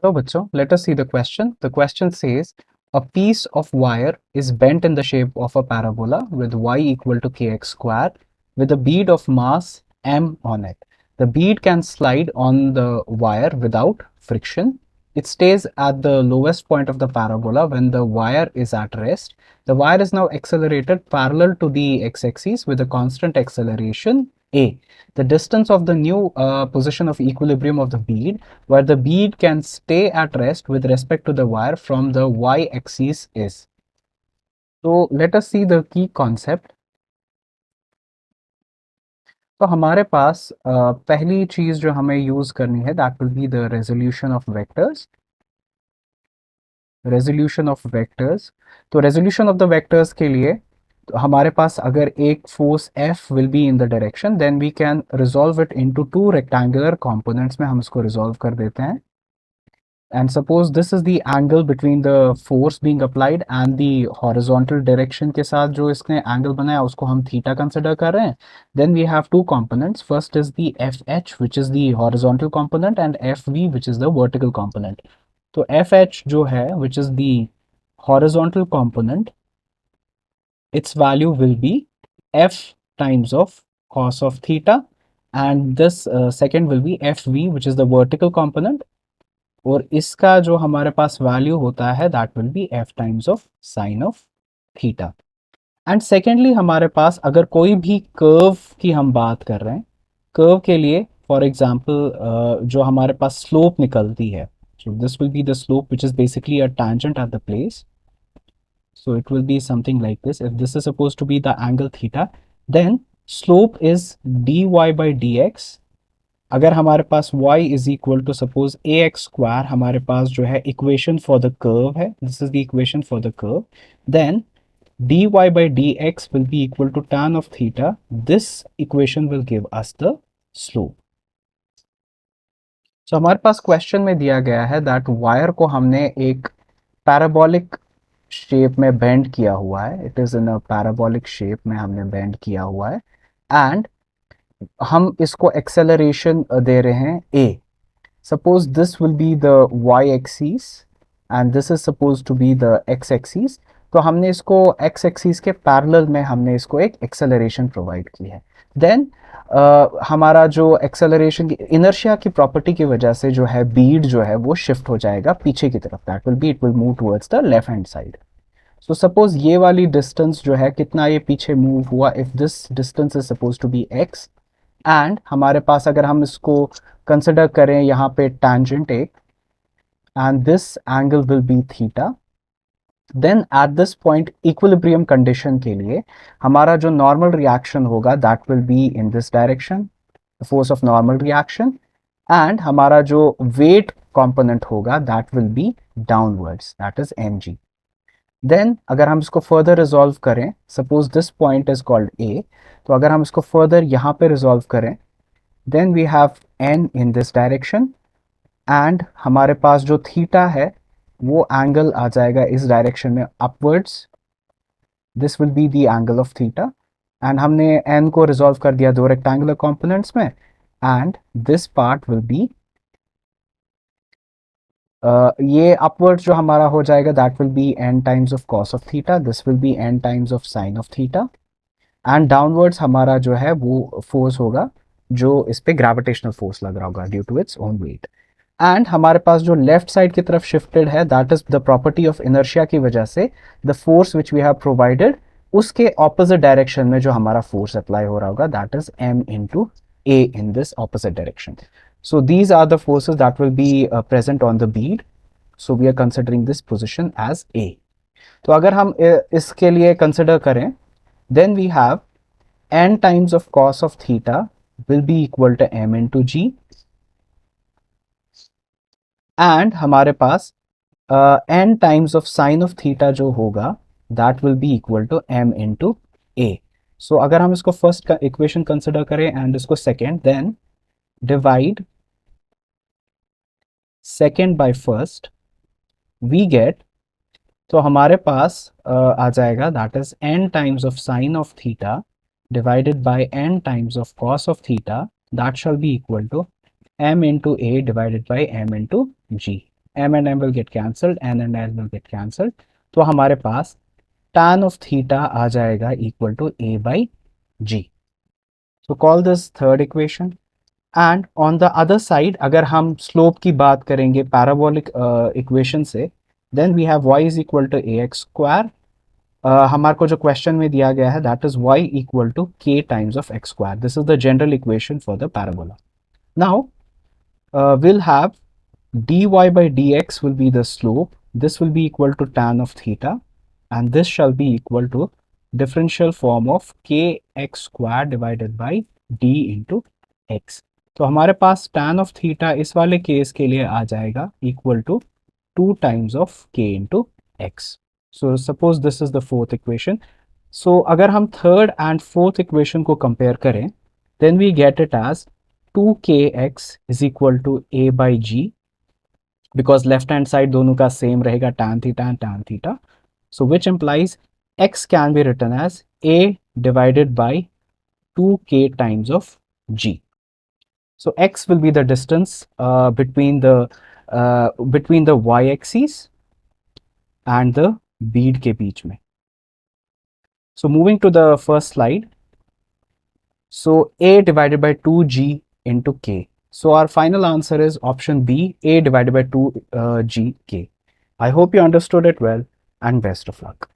So bachcho, let us see the question. The question says a piece of wire is bent in the shape of a parabola with y equal to kx square with a bead of mass m on it. The bead can slide on the wire without friction. It stays at the lowest point of the parabola when the wire is at rest. The wire is now accelerated parallel to the x-axis with a constant acceleration a. The distance of the new position of equilibrium of the bead where the bead can stay at rest with respect to the wire from the y-axis is. So let us see the key concept. तो हमारे पास पहली चीज जो हमें use करनी है that will be the resolution of vectors. Resolution of vectors. तो resolution of the vectors के लिए तो हमारे पास अगर एक force F will be in the direction then we can resolve it into two rectangular components में हम इसको रिजॉल्व कर देते हैं. And suppose this is the angle between the force being applied and the horizontal direction के साथ जो इसने angle बनाया उसको हम theta consider कर रहे हैं. Then we have two components. First is the FH which is the horizontal component and FV which is the vertical component. तो FH जो है which is the horizontal component, its value will be F times of cos of theta, and this second will be FV which is the vertical component, और इसका जो हमारे पास value होता है that will B F times of sine of theta. And secondly हमारे पास अगर कोई भी कर्व की हम बात कर रहे हैं, कर्व के लिए फॉर एग्जांपल जो हमारे पास स्लोप निकलती है, so this will be the slope which is basically a tangent at the place. So it will be something like this. If this is supposed to be the angle theta, then slope is dy by dx. अगर हमारे पास y is equal to suppose a x square हमारे पास जो है equation for the curve है, this is the equation for the curve, then dy by dx will be equal to tan of theta. This equation will give us the slope. So हमारे पास question में दिया गया है that wire को हमने एक parabolic shape में bend किया हुआ है. It is in a parabolic shape में हमने बेंड किया हुआ है एंड हम इसको एक्सेलरेशन दे रहे हैं a. Suppose this will be the y-axis and this is supposed to be the x-axis. तो हमने इसको x-axis के पैरेलल में हमने इसको एक एक्सेलरेशन प्रोवाइड की है. देन हमारा जो एक्सेलरेशन की इनर्शिया की प्रॉपर्टी की वजह से जो है बीड जो है वो शिफ्ट हो जाएगा पीछे की तरफ. That will B it will move towards the left hand side. So suppose ये वाली डिस्टेंस जो है कितना ये पीछे मूव हुआ, if this distance is suppose to be x and हमारे पास अगर हम इसको कंसिडर करें यहाँ पे tangent एक and this angle will be theta, then at this point equilibrium condition के लिए हमारा जो नॉर्मल रिएक्शन होगा that will be in this direction, force of normal reaction, and हमारा जो वेट कंपोनेंट होगा that will be downwards, that is mg. Then अगर हम इसको फर्दर रिजॉल्व करें, suppose this point is called a, तो अगर हम इसको फर्दर यहाँ पे रिजॉल्व करें then we have n in this direction and हमारे पास जो थीटा है वो एंगल आ जाएगा इस डायरेक्शन में upwards. This will be the angle of theta and हमने n को रिजॉल्व कर दिया दो रेक्टेंगुलर कंपोनेंट्स में and this part will be ये अपवर्ड जो हमारा हो जाएगा that will B n times of cos of theta, this will be n times of sine of theta, and downwards हमारा जो है वो फोर्स होगा जो इस पे ग्रेविटेशनल फोर्स लग रहा होगा due to its own weight. And हमारे पास जो लेफ्ट साइड की तरफ शिफ्टेड है that is the property of inertia की वजह से the force which we have provided उसके ऑपोजिट डायरेक्शन में जो हमारा फोर्स अप्लाई हो रहा होगा that is m into a in this opposite direction. So these are the forces that will be present on the bead. So we are considering this position as A. तो अगर हम इसके लिए consider करें then we have n times of cos of theta will be equal to m into g and हमारे पास n times of sin of theta जो होगा that will be equal to m into a. So अगर हम इसको first equation consider करें and इसको second, then divide second by first we get, तो हमारे पास आ जाएगा that is n times of sine of theta divided by n times of cos of theta, that shall be equal to m into a divided by m into g. m and m will get cancelled, n and n will get cancelled. तो हमारे पास tan of theta आ जाएगा equal to a by g. So call this third equation. And on the other side, अगर हम slope की बात करेंगे parabolic equation से, then we have y is equal to ax square. हमारे को जो क्वेश्चन में दिया गया है that is y equal to k times of x square. This is the general equation for the parabola. Now we'll have dy by dx will be the slope. This will be equal to tan of theta, and this shall be equal to differential form of kx square divided by d into x. तो हमारे पास tan of theta इस वाले case के लिए आ जाएगा equal to 2 times of k into x. So suppose this is the fourth equation. So अगर हम third and fourth equation को compare करें, then we get it as 2kx is equal to a by g, because left hand side दोनों का same रहेगा tan theta and tan theta. So which implies x can be written as a divided by 2k times of g. So x will be the distance between the y-axis and the bead के बीच में. So moving to the first slide. So a divided by 2g into k. So our final answer is option B, a divided by 2 g k. I hope you understood it well, and best of luck.